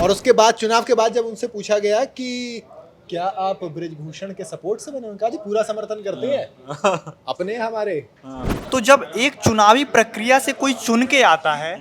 और उसके बाद चुनाव के बाद जब उनसे पूछा गया कि क्या आप बृजभूषण के सपोर्ट से बने, उन्होंने कहा जी पूरा समर्थन करते हैं अपने हमारे। तो जब एक चुनावी प्रक्रिया से कोई चुन के आता है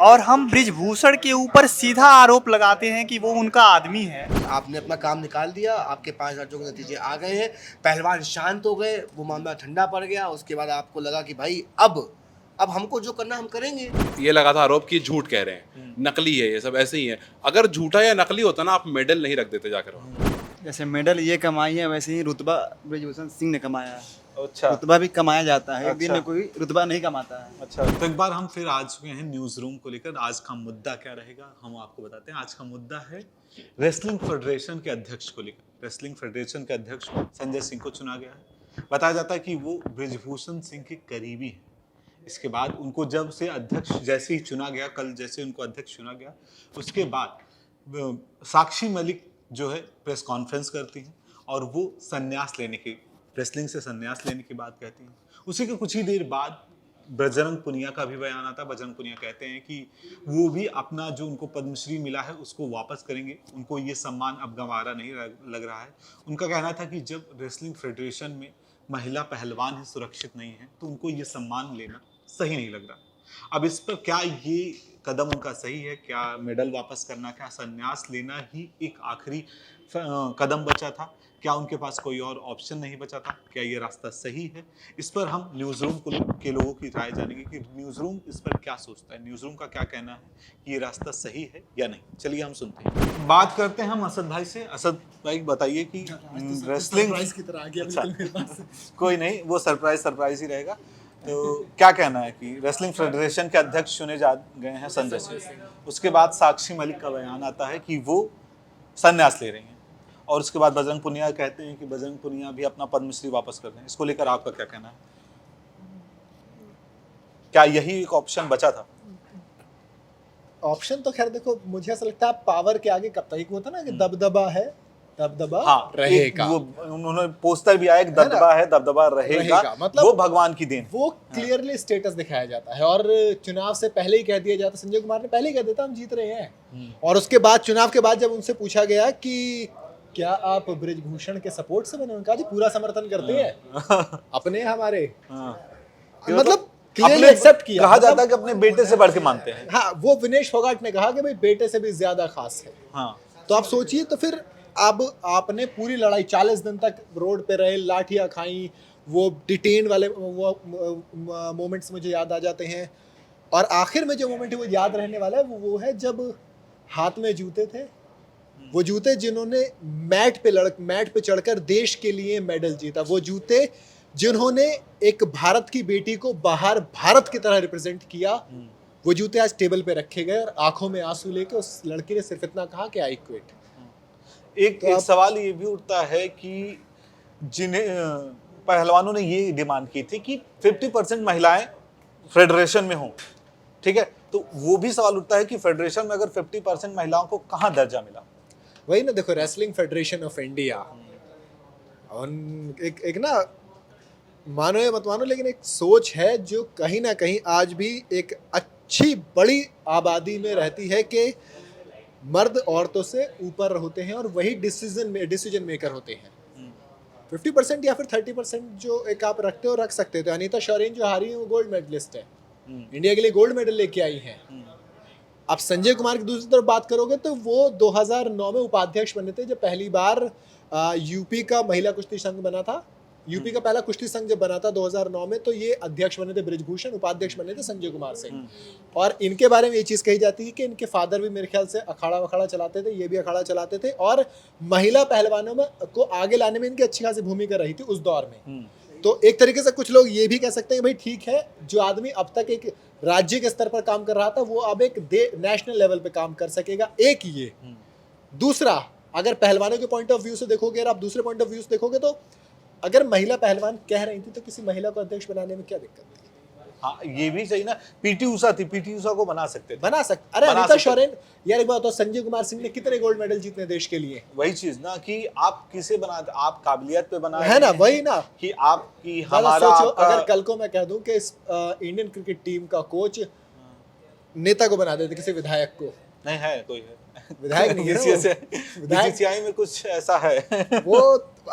और हम बृजभूषण के ऊपर सीधा आरोप लगाते हैं कि वो उनका आदमी है। आपने अपना काम निकाल दिया, आपके 5 राज्यों के नतीजे आ गए हैं, पहलवान शांत हो गए, वो मामला ठंडा पड़ गया। उसके बाद आपको लगा कि भाई अब हमको जो करना हम करेंगे। ये लगा था आरोप कि झूठ कह रहे हैं, नकली है, ये सब ऐसे ही है। अगर झूठा या नकली होता ना, आप मेडल नहीं रख देते जाकर वहाँ। जैसे मेडल ये कमाई है, वैसे ही रुतबा बृजभूषण सिंह ने कमाया है। अच्छा रुतबा भी कमाया जाता है, एक दिन अच्छा। में कोई रुतबा नहीं कमाता है। अच्छा, तो एक बार हम फिर आ चुके हैं न्यूज रूम को लेकर। आज का मुद्दा क्या रहेगा हम आपको बताते हैं। आज का मुद्दा है रेसलिंग फेडरेशन के अध्यक्ष को लेकर। रेसलिंग फेडरेशन के अध्यक्ष संजय सिंह को चुना गया है। बताया जाता है कि वो बृजभूषण सिंह के करीबी हैं। इसके बाद उनको जब से अध्यक्ष जैसे ही चुना गया, कल जैसे उनको अध्यक्ष चुना गया, उसके बाद साक्षी मलिक जो है प्रेस कॉन्फ्रेंस करती हैं और वो संन्यास लेने की, रेसलिंग से संन्यास लेने की बात कहती हैं। उसी के कुछ ही देर बाद बजरंग पुनिया का भी बयान आता है। बजरंग पुनिया कहते हैं कि वो भी अपना जो उनको पद्मश्री मिला है उसको वापस करेंगे, उनको ये सम्मान अब गंवारा नहीं लग रहा है। उनका कहना था कि जब रेसलिंग फेडरेशन में महिला पहलवान ही सुरक्षित नहीं है तो उनको ये सम्मान लेना सही नहीं लग रहा। अब इस पर क्या ये कदम उनका सही है? क्या मेडल वापस करना, क्या संन्यास लेना ही एक आखिरी कदम बचा था? क्या उनके पास कोई और ऑप्शन नहीं बचा था? क्या ये रास्ता सही है? इस पर हम न्यूज़ रूम के लोगों की राय जानेंगे कि न्यूज़ रूम इस पर क्या सोचता है, न्यूज़ रूम का क्या कहना है कि ये रास्ता सही है या नहीं। चलिए हम सुनते हैं। बात करते हैं हम असद भाई से। असद भाई बताइए कि रेसलिंग की तरह आ गया अच्छा। मेरे पास। कोई नहीं, वो सरप्राइज ही रहेगा। तो क्या कहना है कि रेसलिंग फेडरेशन के अध्यक्ष चुने जा गए हैं संजय सिंह, उसके बाद साक्षी मलिक का बयान आता है कि वो संन्यास ले रही हैं, और उसके बाद बजरंग पुनिया कहते हैं कि बजरंग पुनिया भी अपना पद्मश्री वापस कर दें। इसको लेकर आपका क्या कहना है? क्या यही एक ऑप्शन बचा था? ऑप्शन तो खैर देखो, मुझे ऐसा लगता है पावर के आगे कब तक, एक होता ना कि दबदबा है, दबदबा हाँ, रहेगा। वो उन्होंने पोस्टर भी आया, एक दबदबा है, दबदबा रहेगा, मतलब वो भगवान की देन। वो क्लियरली स्टेटस दिखाया जाता है और चुनाव से पहले ही कह दिया जाता, संजय कुमार ने पहले ही कह देता हम जीत रहे हैं। और उसके बाद चुनाव के बाद जब उनसे पूछा गया कि क्या आप बृजभूषण के सपोर्ट से बने, उन्होंने कहा जी पूरा समर्थन करते हैं अपने हमारे। मतलब क्लियरली एक्सेप्ट किया। कहा जाता है कि अपने बेटे से बढ़ के मानते हैं। हाँ, वो विनेश फोगाट ने कहा कि भाई बेटे से भी ज्यादा खास है। हाँ, तो आप सोचिए, तो फिर अब आपने पूरी लड़ाई 40 दिन तक रोड पे रहे, लाठियां खाई, वो डिटेन वाले वो मोमेंट्स मुझे याद आ जाते हैं। और आखिर में जो मोमेंट है वो याद रहने वाला है, वो है जब हाथ में जूते थे, वो जूते जिन्होंने मैट पे चढ़कर देश के लिए मेडल जीता, वो जूते जिन्होंने एक भारत की बेटी को बाहर भारत की तरह रिप्रेजेंट किया, वो जूते आज टेबल पे रखे गए और आंखों में आंसू लेके उस लड़की ने सिर्फ इतना कहा कि आई क्विट। एक सवाल ये भी उठता है कि जिन्हें पहलवानों ने ये डिमांड की थी कि 50% महिलाएं फेडरेशन में हों, ठीक है, तो वो भी सवाल उठता है कि फेडरेशन में अगर 50% महिलाओं को कहाँ दर्जा मिला? वही ना, देखो रेसलिंग फेडरेशन ऑफ इंडिया एक ना, मानो या मत मानो, लेकिन एक सोच है जो कहीं ना कहीं आज भी एक अच्छी बड़ी आबादी में रहती है कि मर्द औरतों से ऊपर होते हैं और वही डिसीजन मेकर होते हैं। 50% या फिर 30% जो एक आप रखते हो, रख सकते हो। तो अनीता शौरीन जो हारी है वो गोल्ड मेडलिस्ट है, इंडिया के लिए गोल्ड मेडल लेके आई हैं। अब संजय कुमार की दूसरी तरफ बात करोगे तो वो 2009 में उपाध्यक्ष बने थे, जब पहली बार यूपी का महिला कुश्ती संघ बना था। यूपी का पहला कुश्ती संघ जब बना था 2009 में, तो ये अध्यक्ष बने थे बृजभूषण, उपाध्यक्ष बने थे संजय कुमार सिंह। और इनके बारे में ये चीज़ कही जाती है कि इनके फादर भी मेरे ख्याल से अखाड़ा वखाड़ा चलाते थे, ये भी अखाड़ा चलाते थे, और महिला पहलवानों में को आगे लाने में इनकी अच्छी खासी भूमिका रही थी उस दौर में। तो एक तरीके से कुछ लोग ये भी कह सकते हैं भाई ठीक है, जो आदमी अब तक एक राज्य के स्तर पर काम कर रहा था वो अब एक नेशनल लेवल पे काम कर सकेगा। एक ये, दूसरा, अगर पहलवानों के पॉइंट ऑफ व्यू से देखोगे और आप दूसरे पॉइंट ऑफ व्यू से देखोगे, तो अगर महिला पहलवान कह रही थी तो किसी महिला को अध्यक्ष बनाने में क्या दिक्कत थी? हाँ, ये भी सही ना। पीटी उषा थी, पीटी उषा को बना सकते थे। अरे अनीता शौरीन, यार एक बात बताओ, संजय कुमार सिंह ने कितने गोल्ड मेडल जीतने देश के लिए? वही चीज ना कि आप किसे बनाते, आप काबिलियत पे बना है ना, वही ना कि आपकी हमारा सोचो, अगर कल को मैं कह दूं कि इस इंडियन क्रिकेट टीम का कोच नेता को बना देते, किसी विधायक को, नहीं है कोई है विधायक नहीं है ना वो। विधायक बीसीसीआई में कुछ ऐसा है। वो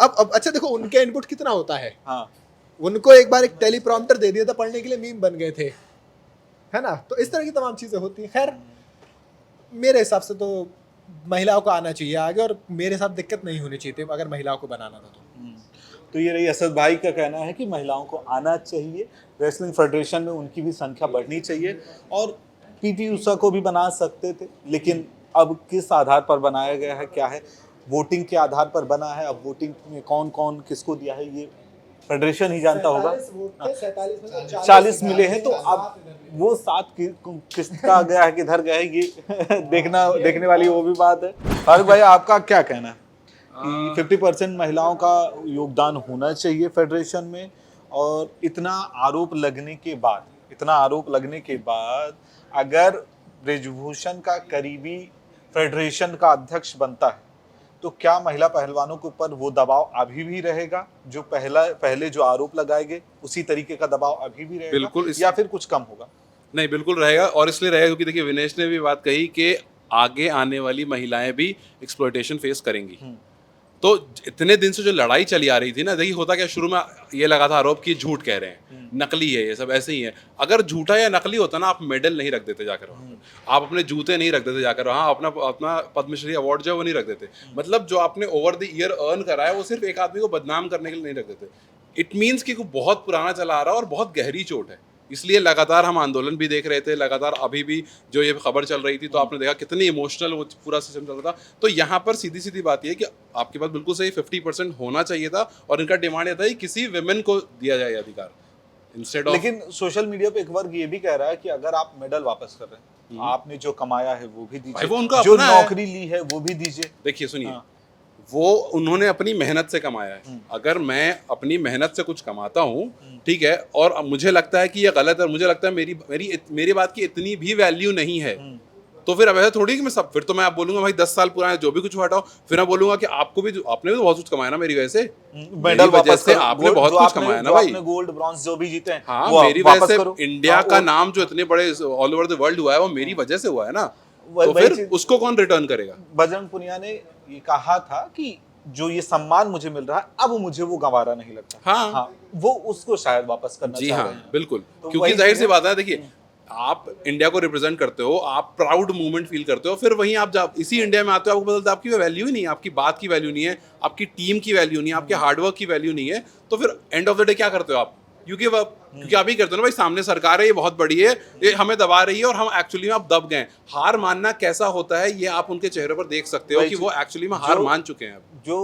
अब अच्छा देखो उनके इनपुट कितना होता है। हाँ उनको एक बार एक टेलीप्रॉम्प्टर दे दिया था पढ़ने के लिए, मीम बन गए थे, है ना। तो इस तरह की तमाम चीजें होती हैं। खैर मेरे हिसाब से तो महिलाओं को आना चाहिए आगे, और मेरे साथ दिक्कत नहीं होनी चाहिए थी अगर महिलाओं को बनाना था तो। ये रही असद भाई का कहना है कि महिलाओं को आना चाहिए, रेसलिंग फेडरेशन में उनकी भी संख्या बढ़नी चाहिए, और पीटी उषा को भी बना सकते थे, लेकिन अब किस आधार पर बनाया गया है, क्या है, वोटिंग के आधार पर बना है। अब वोटिंग में कौन कौन किसको दिया है ये फेडरेशन ही जानता होगा। 40 मिले हैं, तो अब वो 7 किसका गया है, किधर गया है, ये देखने वाली वो भी बात है। फारूक भाई आपका क्या कहना है कि 50% महिलाओं का योगदान होना चाहिए फेडरेशन में, और इतना आरोप लगने के बाद अगर ब्रिजभूषण का करीबी फेडरेशन का अध्यक्ष बनता है तो क्या महिला पहलवानों के ऊपर वो दबाव अभी भी रहेगा जो पहले जो आरोप लगाए गए उसी तरीके का दबाव अभी भी रहेगा, बिल्कुल या फिर कुछ कम होगा? नहीं, बिल्कुल रहेगा, और इसलिए रहेगा क्योंकि देखिए विनेश ने भी बात कही कि आगे आने वाली महिलाएं भी एक्सप्लॉयटेशन फेस करेंगी। तो इतने दिन से जो लड़ाई चली आ रही थी ना, देखिए होता क्या, शुरू में ये लगा था आरोप कि झूठ कह रहे हैं, नकली है, ये सब ऐसे ही है। अगर झूठा या नकली होता ना, आप मेडल नहीं रख देते जाकर वहाँ पर, आप अपने जूते नहीं रख देते जाकर वहाँ, अपना पद्मश्री अवार्ड जो है वो नहीं रख देते। मतलब जो आपने ओवर द ईयर अर्न करा है वो सिर्फ एक आदमी को बदनाम करने के लिए नहीं रख देते। इट मीन्स कि बहुत पुराना चला आ रहा है और बहुत गहरी चोट है। इसलिए लगातार हम आंदोलन भी देख रहे थे, लगातार अभी भी जो ये खबर चल रही थी तो आपने देखा कितनी इमोशनल वो पूरा सिस्टम चल रहा था। तो यहाँ पर सीधी सीधी बात ये है कि आपकी बात बिल्कुल सही, 50% होना चाहिए था, और इनका डिमांड ये था कि किसी विमेन को दिया जाए अधिकार इंस्टेड ऑफ। लेकिन सोशल मीडिया पे एक वर्ग ये भी कह रहा है कि अगर आप मेडल वापस कर रहे हैं, आपने जो कमाया है वो भी दीजिए, वो उनका जो अपना है। नौकरी ली है वो भी दीजिए। देखिए सुनिए, वो उन्होंने अपनी मेहनत से कमाया है। अगर मैं अपनी मेहनत से कुछ कमाता हूँ, ठीक है, और मुझे लगता है कि ये गलत है, और मुझे लगता है मेरी बात की इतनी भी वैल्यू नहीं है, तो फिर अब ऐसा थोड़ी कि मैं सब, फिर तो मैं आप बोलूंगा भाई 10 साल पुराना जो भी कुछ हटाओ, फिर मैं बोलूंगा कि आपको भी, आपने भी तो बहुत कुछ कमाया ना मेरी वजह से, मेडल वापस से आपने बहुत कुछ कमाया ना भाई। आपने गोल्ड ब्रॉन्ज जो भी जीते हैं, हाँ, वो मेरी वजह से इंडिया का नाम जो इतने बड़े ऑल ओवर द वर्ल्ड हुआ है वो मेरी वजह से हुआ है ना, तो फिर उसको कौन रिटर्न करेगा? बजरंग पुनिया ने ये कहा था कि जो ये सम्मान मुझे मिल रहा है अब मुझे वो गंवारा नहीं लगता। हाँ, वो उसको शायद वापस करना जी चाह हाँ, रहे हैं। बिल्कुल, तो क्योंकि वही जाहिर सी चीज़ बात है, देखिए आप इंडिया को रिप्रेजेंट करते हो, आप प्राउड मूवमेंट फील करते हो, फिर वहीं आप जब इसी इंडिया में आते हो आपको पता आपकी वैल्यू ही नहीं है, आपकी बात की वैल्यू नहीं है, आपकी टीम की वैल्यू नहीं है, आपके हार्डवर्क की वैल्यू नहीं है, तो फिर एंड ऑफ द डे क्या करते हो आप? यू गिव अप, क्योंकि आप ही करते हो ना भाई, सामने सरकार है, ये बहुत बड़ी है, ये हमें दबा रही है और हम एक्चुअली में आप दब गए। हार मानना कैसा होता है ये आप उनके चेहरे पर देख सकते हो कि वो एक्चुअली में हार मान चुके हैं। जो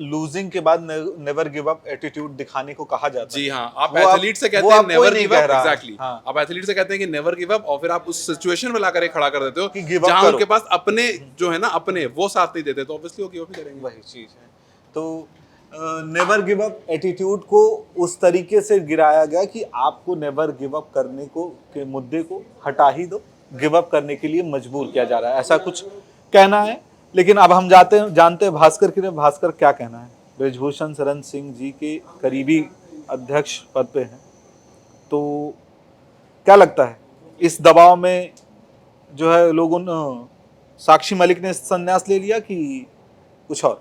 लूजिंग के बाद नेवर गिव अप एटीट्यूड दिखाने को कहा जाता है। जी हाँ, आप एथलीट से कहते हैं नेवर गिव अप, एग्जैक्टली, हाँ। आप एथलीट से कहते हैं कि नेवर गिव अप, और फिर आप उस सिचुएशन में लाकर खड़ा कर देते हो कि give up जहां करो। उनके पास अपने जो है ना, अपने वो साथ नहीं देते, तो ऑब्वियसली वो गिव अप ही करेंगे। वही चीज है। तो नेवर गिव अप एटीट्यूड को उस तरीके से गिराया गया कि आपको नेवर गिव अप करने को के मुद्दे को हटा ही दो, गिव अप करने के लिए मजबूर किया जा रहा है, ऐसा कुछ कहना है। लेकिन अब हम जानते हैं भास्कर की, भास्कर क्या कहना है। ब्रिजभूषण शरण सिंह जी के करीबी अध्यक्ष पद पे हैं, तो क्या लगता है इस दबाव में जो है लोगों ने, साक्षी मलिक ने संन्यास ले लिया कि कुछ और?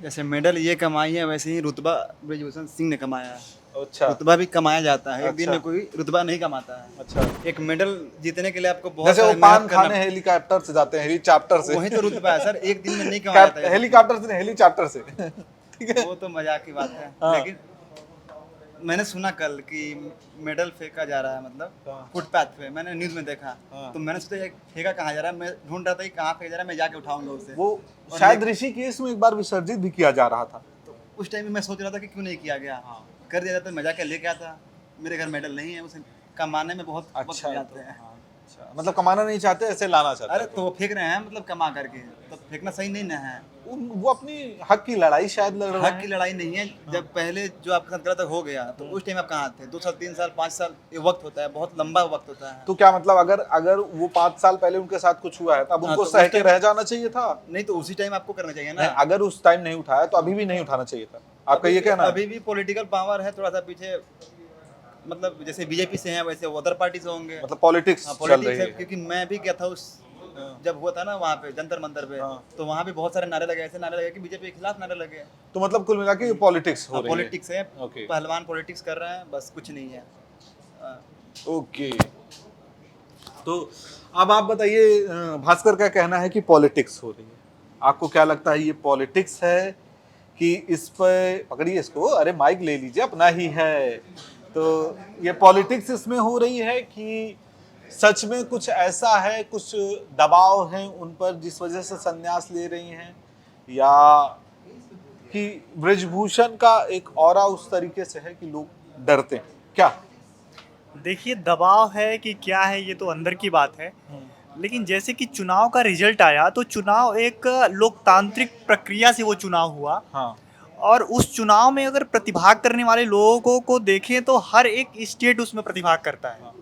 जैसे मेडल ये कमाई है, वैसे ही रुतबा ब्रिजभूषण सिंह ने कमाया है। अच्छा रुतबा भी कमाया जाता है, एक दिन अच्छा। में कोई रुतबा नहीं कमाता है। अच्छा, एक मेडल जीतने के लिए आपको बहुत जैसे वो सारी पान मेहनत करना- खाने हेलीकॉप्टर से जाते हैं, हेलीकॉप्टर से, वही तो रुतबा है सर, एक दिन में नहीं कमाया जाता है। हेलीकॉप्टर से, हेलीकॉप्टर से ठीक है। वो तो मजाक की बात है, हाँ। लेकिन मैंने सुना कल कि मेडल फेंका जा रहा है, मतलब फुटपाथ पे, मैंने न्यूज में देखा। हाँ। तो मैंने सोचा ये फेंका कहाँ जा रहा है, मैं ढूंढ रहा था कि कहाँ फेंका जा रहा है, मैं जाके उठाऊंगा उसे। वो शायद ऋषिकेश में एक बार विसर्जित भी किया जा रहा था। तो उस टाइम में मैं सोच रहा था कि क्यों नहीं किया गया, कर दिया जाता, मैं जाके लेके आता। मेरे घर मेडल नहीं है, उसे कमाने में बहुत वक्त अच्छा, लग जाते हैं। अच्छा, मतलब कमाना नहीं चाहते, ऐसे लाना चाहते अरे हैं। तो वो फेंक रहे हैं, मतलब कमा करके, तो फेंकना सही नहीं ना है। वो अपनी हक की लड़ाई शायद लड़ रहे हक की हैं। लड़ाई नहीं है। जब पहले जो आपके साथ गलत हो गया, तो उस टाइम आप कहाँ थे? 2 साल, 3 साल, 5 साल, ये वक्त होता है, बहुत लंबा वक्त होता है। तो क्या मतलब अगर वो 5 साल पहले उनके साथ कुछ हुआ है तो अब हाँ, उनको तो सह उस के टाइम- रह जाना चाहिए था। नहीं तो उसी टाइम आपको करना चाहिए ना। नहीं, अगर उस टाइम नहीं उठाया तो अभी भी नहीं उठाना चाहिए था। आपका ये कहना है? अभी भी पॉलिटिकल पावर है थोड़ा सा पीछे, मतलब जैसे बीजेपी से हैं वैसे वो अदर पार्टी से होंगे। मतलब पॉलिटिक्स हाँ, चल पॉलिटिक्स रही है, है। क्योंकि मैं भी गया था उस जब हुआ था ना वहाँ पे जंतर मंतर पे, हाँ। तो वहाँ भी बहुत सारे नारे लगे, ऐसे नारे लगे कि बीजेपी के खिलाफ नारे लगे। तो मतलब कुल मिला के पॉलिटिक्स हो रही है। पॉलिटिक्स है, ओके। पहलवान पॉलिटिक्स कर रहे हैं, बस कुछ नहीं है। ओके, तो अब आप बताइए, भास्कर का कहना है कि पॉलिटिक्स हो रही है, आपको क्या लगता है ये पॉलिटिक्स है कि इस पर, पकड़िए इसको, अरे माइक ले लीजिए, अपना ही है, तो ये पॉलिटिक्स इसमें हो रही है कि सच में कुछ ऐसा है, कुछ दबाव है उन पर जिस वजह से संन्यास ले रही हैं, या कि ब्रजभूषण का एक ऑरा उस तरीके से है कि लोग डरते हैं, क्या? देखिए, दबाव है कि क्या है ये तो अंदर की बात है, लेकिन जैसे कि चुनाव का रिजल्ट आया, तो चुनाव एक लोकतांत्रिक प्रक्रिया से वो चुनाव हुआ, हाँ, और उस चुनाव में अगर प्रतिभाग करने वाले लोगों को देखें तो हर एक स्टेट उसमें प्रतिभाग करता है।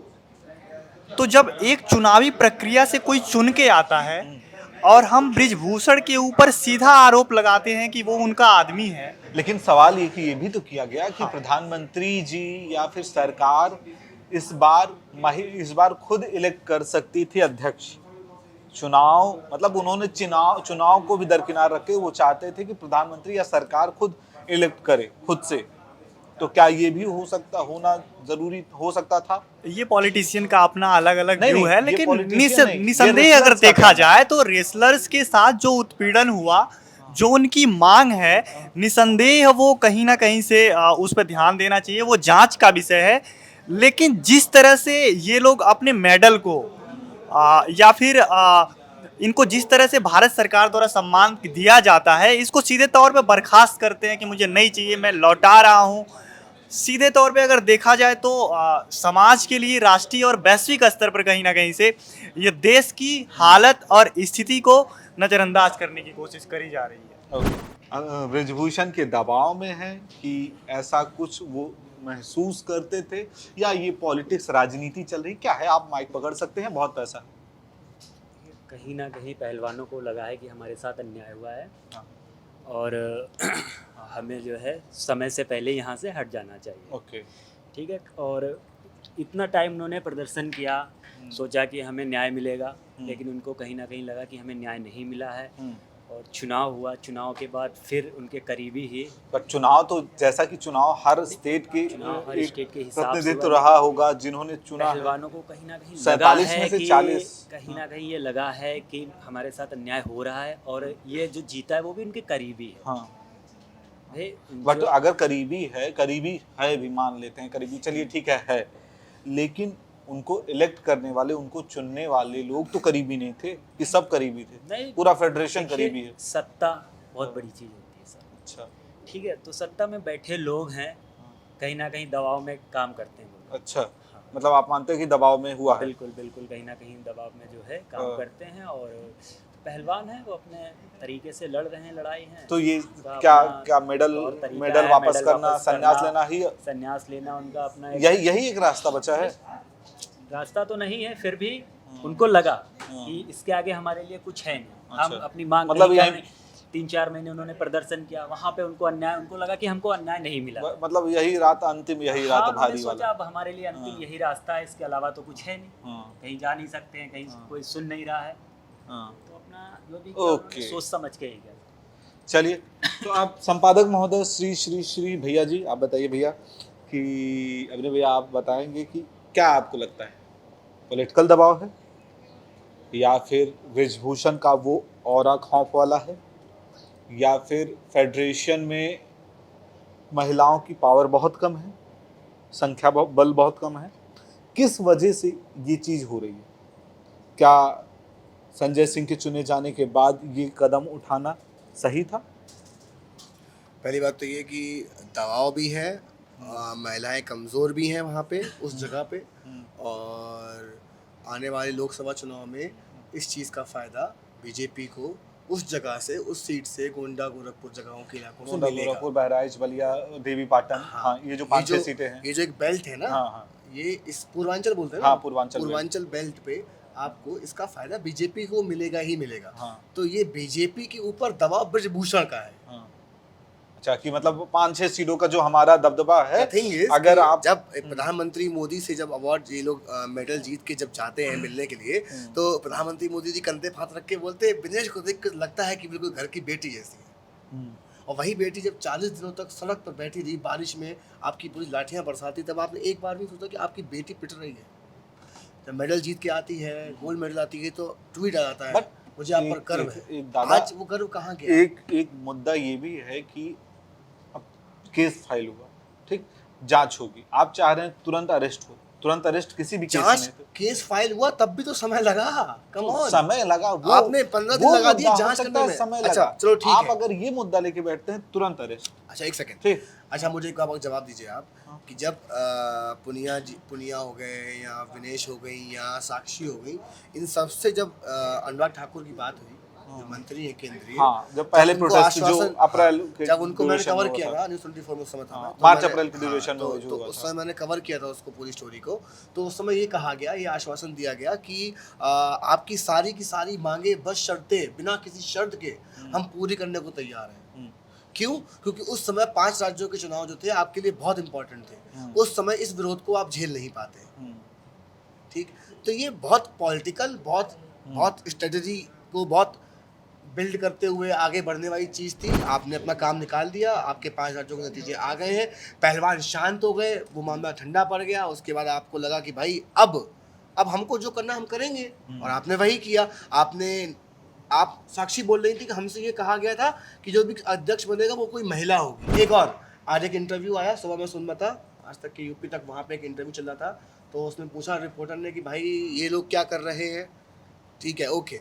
तो जब एक चुनावी प्रक्रिया से कोई चुन के आता है और हम ब्रिजभूषण के ऊपर सीधा आरोप लगाते हैं कि वो उनका आदमी है, लेकिन सवाल ये भी तो किया गया कि प्रधानमंत्री जी या फिर सरकार इस बार खुद इलेक्ट कर सकती थी अध्यक्ष। चुनाव मतलब उन्होंने चुनाव को भी दरकिनार रखे, वो चाहते थे कि प्रधानमंत्री या सरकार खुद इलेक्ट करे खुद से। तो क्या ये भी होना जरूरी हो सकता था? ये पॉलिटिशियन का अपना अलग अलग नहीं, व्यू है, ये लेकिन politician नहीं, ये निसंदेह अगर wrestlers का देखा कहना जाए तो रेसलर्स के साथ जो उत्पीड़न हुआ, जो उनकी मांग है, निसंदेह वो कहीं ना कहीं से उस पर ध्यान देना चाहिए, वो जांच का विषय है। लेकिन जिस तरह से ये लोग अपने मेडल को या फिर इनको जिस तरह से भारत सरकार द्वारा सम्मान दिया जाता है, इसको सीधे तौर पे बर्खास्त करते हैं कि मुझे नहीं चाहिए, मैं लौटा रहा हूँ। सीधे तौर पे अगर देखा जाए तो समाज के लिए राष्ट्रीय और वैश्विक स्तर पर कहीं ना कहीं से ये देश की हालत और स्थिति को नज़रअंदाज करने की कोशिश करी जा रही है। ब्रजभूषण के दबाव में है कि ऐसा कुछ वो महसूस करते थे, या ये पॉलिटिक्स राजनीति चल रही, क्या है? आप माइक पकड़ सकते हैं, बहुत पैसा। कहीं ना कहीं पहलवानों को लगा है कि हमारे साथ अन्याय हुआ है, हाँ। और हमें जो है समय से पहले यहाँ से हट जाना चाहिए। ओके, ठीक है, और इतना टाइम उन्होंने प्रदर्शन किया, सोचा कि हमें न्याय मिलेगा, लेकिन उनको कहीं ना कहीं लगा कि हमें न्याय नहीं मिला है। और चुनाव हुआ, चुनाव के बाद फिर उनके करीबी ही, पर चुनाव तो जैसा कि चुनाव हर स्टेट के चुनाव हर एक स्टेट के हिसाब से प्रतिनिधित्व हुआ। रहा होगा जिन्होंने चुना है। पहलवानों को कहीं ना कहीं लगा 47 में है से कि 40 कहीं ना कहीं ये लगा है कि हमारे साथ अन्याय हो रहा है, और ये जो जीता है वो भी उनके करीबी है। हाँ, भाई, बट जो- अगर करीबी है भी मान लेते हैं करीबी, चलिए ठीक है, लेकिन उनको इलेक्ट करने वाले, उनको चुनने वाले लोग तो करीबी नहीं थे, कि सब करीबी थे? नहीं, पूरा फेडरेशन देखिए, करीबी है। सत्ता बहुत बड़ी चीज़ होती है सर। अच्छा, ठीक है, तो सत्ता में बैठे लोग हैं, कहीं ना कहीं दबाव में काम करते हैं वो लोग। अच्छा, मतलब आप मानते हैं कि दबाव में हुआ है? बिल्कुल बिल्कुल, कहीं ना कहीं दबाव में जो है काम हाँ। करते हैं, और पहलवान है वो अपने तरीके से लड़ रहे हैं, लड़ाई है। तो ये उनका क्या अपना क्या मेडल तौर तरीका मेडल है, वापस मेडल करना, वापस संन्यास करना, लेना ही, संन्यास लेना उनका अपना एक यही एक रास्ता बचा है? रास्ता तो नहीं है, फिर भी उनको लगा कि इसके आगे हमारे लिए कुछ है नहीं, हम अच्छा। अपनी मांग मतलब नहीं यही- कर रहे। 3-4 महीने उन्होंने प्रदर्शन किया, वहाँ पे उनको लगा कि हमको अन्याय नहीं मिला। मतलब यही रात अंतिम, यही हाँ, रात उन्होंने भारी सोचा वाला। अब हमारे लिए अंतिम यही रास्ता है, इसके अलावा तो कुछ है नहीं, हाँ, कहीं जा नहीं सकते हैं, कहीं कोई सुन नहीं रहा है, हाँ। तो अपना जो भी किया ओके। उन्होंने सोच समझ के ही किया। चलिए, तो आप संपादक महोदय श्री भैया जी, आप बताइए भैया कि अभिनय भैया, आप बताएंगे कि क्या आपको लगता है, पॉलिटिकल दबाव है, या फिर ब्रजभूषण का वो ऑरा खौफ वाला है, या फिर फेडरेशन में महिलाओं की पावर बहुत कम है, संख्या बल बहुत कम है? किस वजह से ये चीज़ हो रही है? क्या संजय सिंह के चुने जाने के बाद ये कदम उठाना सही था? पहली बात तो ये कि दबाव भी है, महिलाएं कमज़ोर भी हैं वहाँ पे, उस जगह पे, और आने वाले लोकसभा चुनाव में इस चीज़ का फ़ायदा बीजेपी को उस जगह से, उस सीट से, गोंडा गोरखपुर जगहों के इलाकों में मिलेगा। गोरखपुर, बहराइच, बलिया, देवी पाटन, हाँ, ये जो 5-6 सीटें हैं। ये जो एक बेल्ट है ना, हाँ, हाँ, ये इस पूर्वांचल बोलते हैं हाँ, ना, पूर्वांचल बेल्ट पे आपको इसका फायदा बीजेपी को मिलेगा ही मिलेगा। हाँ। तो ये बीजेपी के ऊपर दबाव ब्रजभूषण का है। हाँ। अच्छा, कि मतलब 5-6 सीटों का जो हमारा दबदबा है, थिंग इज अगर आप जब प्रधानमंत्री मोदी से जब अवार्ड ये लोग मेडल जीत के जब जाते हैं मिलने के लिए, तो प्रधानमंत्री मोदी जी कंधे पे हाथ रख के बोलते हैं, विनेश को देख कर लगता है कि बिल्कुल घर की बेटी जैसी है। और वही बेटी जब 40 दिनों तक सड़क पर बैठी रही बारिश में, आपकी पूरी लाठियां बरसाती, तब आपने एक बार भी सोचा कि आपकी बेटी पिट रही है? जब मेडल जीत के आती है, गोल्ड मेडल आती है, तो ट्वीट आ जाता है, बट मुझे आप पर गर्व है। एक दादा, आज वो गर्व कहाँ गया? एक मुद्दा ये भी है कि अब केस फाइल हुआ, ठीक, जांच होगी, आप चाह रहे हैं तुरंत अरेस्ट हो, तुरंत अरेस्ट किसी भी केस में जांच नहीं तो- केस फाइल हुआ तब भी तो समय लगा। कम ऑन, समय लगा, वो आपने 15 दिन वो लगा दिए मुद्दा हो जांच सकता करने है, में। समय अच्छा, लगा। चलो ठीक आप है। अगर ये मुद्दा लेके बैठते हैं, तुरंत अरेस्ट, अच्छा, एक सेकंड। ठीक। अच्छा, मुझे एक बात जवाब दीजिए आप कि जब पुनिया हो गए या विनेश हो गई या साक्षी हो गई, इन सब से जब अनुराग ठाकुर की बात हुई, जो मंत्री है केंद्रीय, हाँ, जब पहले उनको प्रोटेस्ट जो आश्वासन- अप्रैल हाँ, के जब उनको मैंने ड्यूरेशन कवर में किया हुआ था न्यूज़ 24 में उस समय था हाँ, मैं, तो मार्च मैंने- अप्रैल के ड्यूरेशन में तो वो जो हुआ उस था। समय मैंने कवर किया था उसको, पूरी स्टोरी को। तो उस समय ये कहा गया, ये आश्वासन दिया गया कि आपकी सारी की सारी मांगे बस शर्तें, बिना किसी शर्त के हम पूरी करने को तैयार हैं। क्यों? क्योंकि उस समय 5 राज्यों के चुनाव जो थे आपके लिए बहुत इंपॉर्टेंट थे। उस समय इस विरोध को आप झेल नहीं पाते। ठीक, तो ये बहुत पॉलिटिकल, बहुत स्ट्रेटजी को बहुत बिल्ड करते हुए आगे बढ़ने वाली चीज़ थी। आपने अपना काम निकाल दिया, आपके 5 राज्यों के नतीजे आ गए हैं, पहलवान शांत हो गए, वो मामला ठंडा पड़ गया। उसके बाद आपको लगा कि भाई अब हमको जो करना हम करेंगे, और आपने वही किया। आप साक्षी बोल रही थी कि हमसे ये कहा गया था कि जो भी अध्यक्ष बनेगा वो कोई महिला होगी। एक और आज एक इंटरव्यू आया, सुबह में सुन रहा था, आज तक के यूपी तक, वहाँ पे एक इंटरव्यू चल रहा था, तो उसमें पूछा रिपोर्टर ने कि भाई ये लोग क्या कर रहे हैं? ठीक है, ओके,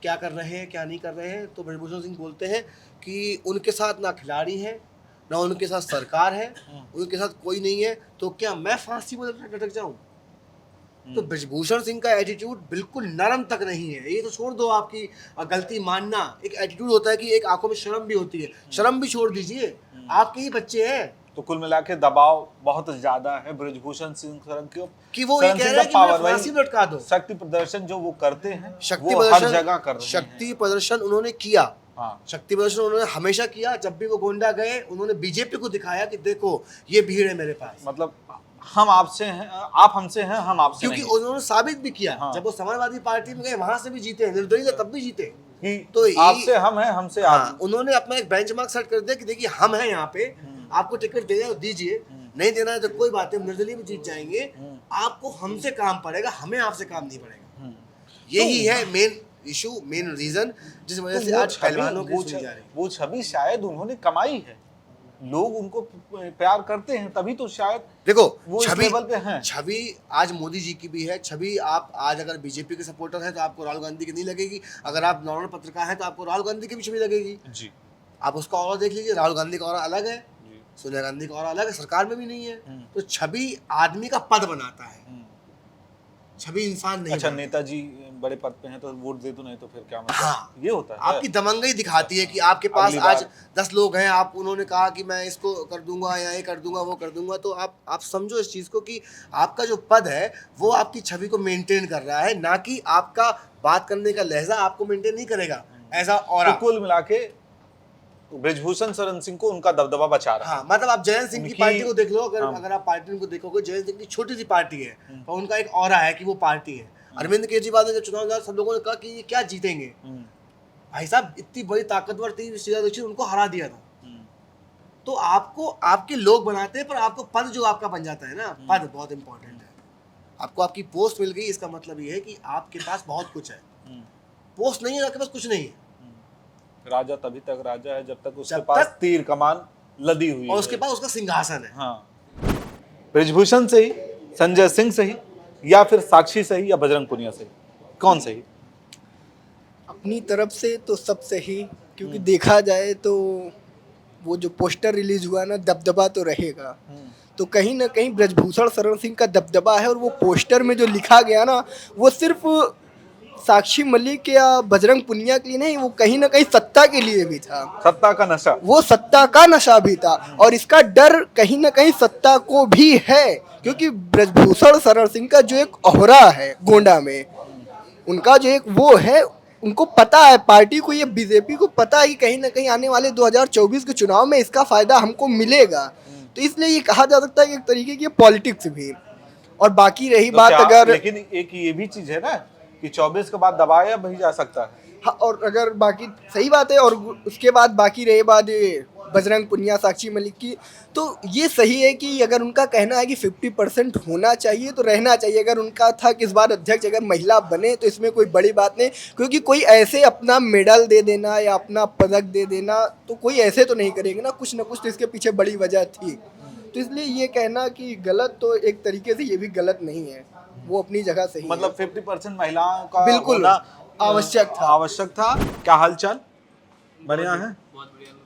क्या कर रहे हैं, क्या नहीं कर रहे हैं? तो ब्रजभूषण सिंह बोलते हैं कि उनके साथ ना खिलाड़ी है, ना उनके साथ सरकार है, उनके साथ कोई नहीं है, तो क्या मैं फांसी में लटक जाऊं? तो ब्रजभूषण सिंह का एटीट्यूड बिल्कुल नरम तक नहीं है। ये तो छोड़ दो आपकी गलती मानना, एक एटीट्यूड होता है कि एक आंखों में शर्म भी होती है, शर्म भी छोड़ दीजिए, आपके ही बच्चे हैं। तो कुल मिला के दबाव बहुत ज्यादा है ब्रजभूषण सिंह सरन के कि वो ये कह रहे हैं कि मैं फांसी में लटका दो। शक्ति प्रदर्शन जो वो करते हैं, शक्ति वो हर प्रदर्शन, जगह कर रहे हैं। शक्ति प्रदर्शन उन्होंने किया। हाँ, शक्ति प्रदर्शन उन्होंने हमेशा किया। जब भी वो गोंडा गए, उन्होंने बीजेपी को दिखाया कि देखो ये भीड़ है मेरे पास, मतलब हम आपसे हैं, आप हमसे हैं, हम आपसे क्योंकि नहीं। उन्होंने साबित भी किया। हाँ। जब वो समाजवादी पार्टी में गए, वहां से भी जीते, निर्दलीय तब भी जीते। कि तो आपसे हम हैं, हमसे हाँ, आप। उन्होंने अपना एक बेंचमार्क सेट कर दिया कि देखिए हम हैं यहाँ पे, आपको टिकट देना है तो दीजिए, नहीं देना है तो कोई बात नहीं, निर्दलीय में जीत जाएंगे, आपको हमसे काम पड़ेगा, हमें आपसे काम नहीं पड़ेगा। यही है मेन इशू, मेन रीजन जिस वजह से तो वो आज पहलवानों की सुनी जा रही है। वो छवि शायद उन्होंने कमाई है, लोग उनको प्यार करते हैं, तभी तो शायद देखो वो इस छवि लेवल पे हैं। छवि आज मोदी जी की भी है। छवि आप आज अगर बीजेपी के सपोर्टर हैं तो आपको राहुल गांधी की नहीं लगेगी, अगर आप नॉर्मल पत्रकार हैं तो आपको राहुल गांधी की भी छवि लगेगी। जी, आप उसका ऑरा देख लीजिए, राहुल गांधी का ऑरा अलग है, सोनिया गांधी का ऑरा अलग है, सरकार में भी नहीं है। तो छवि आदमी का पद बनाता है, छवि इंसान नहीं अच्छा, बनाता। नेताजी बड़े पद पे हैं तो वोट दे दो, नहीं तो फिर क्या मतलब, हाँ। ये होता है। आपकी दमंगई दिखाती है कि आपके पास अगली बार- आज 10 लोग हैं, आप उन्होंने कहा कि मैं इसको कर दूंगा या ये कर दूंगा वो कर दूंगा, तो आप समझो इस चीज़ को कि आपका जो पद है वो आपकी छवि को मेंटेन कर रहा है, ना कि आपका बात करने का लहजा आपको मेंटेन नहीं करेगा ऐसा। और तो कुल मिला के ब्रजभूषण शरण सिंह को उनका दबदबा बचा रहा है। हाँ, मतलब आप जयंत सिंह की उनकी- पार्टी को देख लो, हाँ। अगर आप पार्टी को देखोगे, जयंत सिंह की छोटी सी पार्टी है पर उनका एक ऑरा है कि वो पार्टी है। अरविंद केजरीवाल ने जब चुनाव लड़ा, सब लोगों ने कहा कि ये क्या जीतेंगे, भाई साहब इतनी बड़ी ताकतवर थी शीला दीक्षित, उनको हरा दिया था। तो आपको आपके लोग बनाते हैं, पर आपको पद जो आपका बन जाता है ना, पद बहुत इंपॉर्टेंट है। आपको आपकी पोस्ट मिल गई, इसका मतलब ये है कि आपके पास बहुत कुछ है। पोस्ट नहीं है, आपके पास कुछ नहीं है, राजा तभी तक राजा है जब तक उसके जब पास तक- तीर कमान लदी हुई और उसके है। पास उसका सिंहासन है। हाँ, ब्रजभूषण सही, संजय सिंह सही, या फिर साक्षी सही, या बजरंग पुनिया सही, कौन सही? अपनी तरफ से तो सब सही, क्योंकि देखा जाए तो वो जो पोस्टर रिलीज हुआ ना, दबदबा तो रहेगा। तो कहीं ना कहीं ब्रजभूषण शरण सिंह का दबदबा है, और वो पोस्टर में जो लिखा गया ना, वो सिर्फ साक्षी मलिक या बजरंग पुनिया के लिए नहीं, वो कहीं ना कहीं सत्ता के लिए भी था। सत्ता का नशा। वो सत्ता का नशा भी था, और इसका डर कहीं ना कहीं सत्ता को भी है, क्योंकि ब्रजभूषण शरण सिंह का जो एक ओहरा है गोंडा में, उनका जो एक वो है, उनको पता है, पार्टी को, ये बीजेपी को पता है कि कहीं ना कहीं आने वाले 2024 के चुनाव में इसका फायदा हमको मिलेगा, तो इसलिए ये कहा जा सकता है कि एक तरीके की पॉलिटिक्स भी। और बाकी रही तो बात क्या- अगर लेकिन एक ये भी चीज है ना कि 24 के बाद दबाया भी जा सकता है। हाँ, और अगर बाकी सही बात है, और उसके बाद बाकी रही बात ये बजरंग पुनिया, साक्षी मलिक की, तो ये सही है कि अगर उनका कहना है कि 50% होना चाहिए तो रहना चाहिए। अगर उनका था कि इस बार अध्यक्ष अगर महिला बने तो इसमें कोई बड़ी बात नहीं, क्योंकि कोई ऐसे अपना मेडल दे देना या अपना पदक दे देना तो कोई ऐसे तो नहीं करेंगे ना, कुछ तो इसके पीछे बड़ी वजह थी। तो इसलिए ये कहना कि गलत, तो एक तरीके से ये भी गलत नहीं है, वो अपनी जगह सही मतलब 50% महिलाओं का बिल्कुल होना आवश्यक था। क्या हालचाल? बढ़िया है।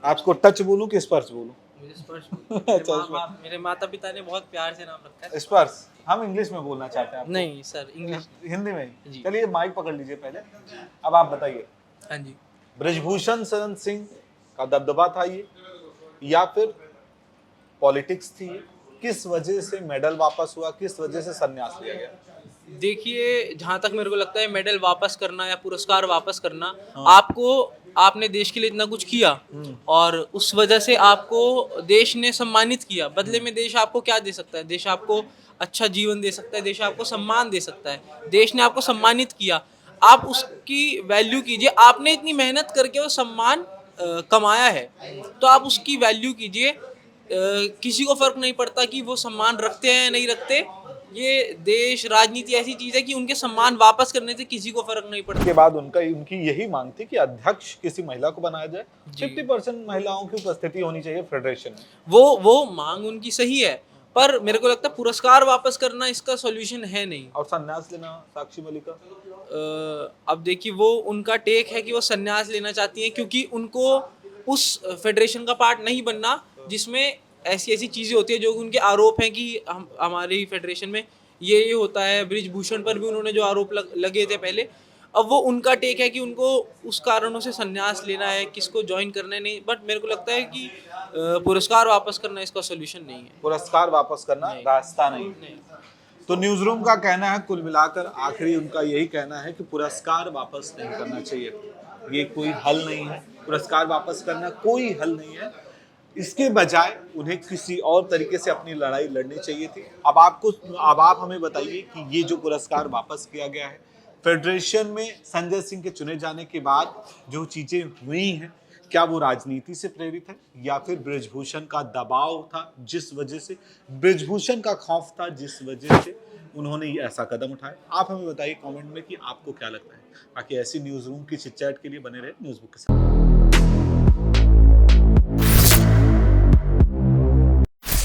आपको टच बोलूं कि स्पर्श बोलूं? मुझे स्पर्श अच्छा, मेरे माता पिता ने बहुत प्यार से नाम रखा है। स्पर्श हम इंग्लिश में बोलना चाहते हैं आपको। नहीं सर, इंग्लिश। हिंदी में ही? जी। चलिए माइक पकड़ लीजिए पहले। अब आप बताइए, हाँ जी। ब्रजभूषण शरण सिंह का दबदबा था ये या फिर पॉलिटिक्स थी? किस वजह से मेडल वापस हुआ, किस वजह से संन्यास लिया गया? देखिए, जहाँ तक मेरे को लगता है मेडल वापस करना या पुरस्कार वापस करना, हाँ। आपने देश के लिए इतना कुछ किया और उस वजह से आपको देश ने सम्मानित किया, बदले में देश आपको क्या दे सकता है? देश आपको अच्छा जीवन दे सकता है, देश आपको सम्मान दे सकता है। देश ने आपको सम्मानित किया, आप उसकी वैल्यू कीजिए। आपने इतनी मेहनत करके वो सम्मान कमाया है, तो आप उसकी वैल्यू कीजिए। किसी को फर्क नहीं पड़ता कि वो सम्मान रखते हैं या नहीं रखते। ये देश राजनीति ऐसी चीज है कि उनके सम्मान वापस करने से किसी को फर्क नहीं पड़ता। के बाद उनकी यही मांग थी कि अध्यक्ष किसी महिला को बनाया जाए। जी। 50% महिलाओं की उपस्थिति होनी चाहिए फेडरेशन में। वो मांग उनकी सही है, पर मेरे को लगता है पुरस्कार वापस करना इसका सॉल्यूशन है नहीं। और संन्यास लेना साक्षी मलिक का? अब देखिए, वो उनका टेक है कि वो संन्यास लेना चाहती हैं क्योंकि उनको उस फेडरेशन का पार्ट नहीं बनना जिसमें ऐसी ऐसी चीज़ें होती है जो उनके आरोप हैं कि हम हमारी फेडरेशन में ये होता है। ब्रिजभूषण पर भी उन्होंने जो आरोप लगे थे पहले, अब वो उनका टेक है कि उनको उस कारणों से संन्यास लेना है, किसको ज्वाइन करना है नहीं। बट मेरे को लगता है कि पुरस्कार वापस करना इसका सोल्यूशन नहीं है। पुरस्कार वापस करना रास्ता नहीं। तो न्यूज रूम का कहना है, कुल मिलाकर आखिरी उनका यही कहना है कि पुरस्कार वापस नहीं करना चाहिए। ये कोई हल नहीं है, पुरस्कार वापस करना कोई हल नहीं है। इसके बजाय उन्हें किसी और तरीके से अपनी लड़ाई लड़नी चाहिए थी। अब आप हमें बताइए कि ये जो पुरस्कार वापस किया गया है, फेडरेशन में संजय सिंह के चुने जाने के बाद जो चीजें हुई हैं, क्या वो राजनीति से प्रेरित है या फिर ब्रजभूषण का दबाव था, जिस वजह से ब्रजभूषण का खौफ था, जिस वजह से उन्होंने ऐसा कदम उठाया? आप हमें बताइए कमेंट में कि आपको क्या लगता है। बाकी ऐसी न्यूज रूम की चिट चैट के लिए बने रहे न्यूज़ बुक के साथ।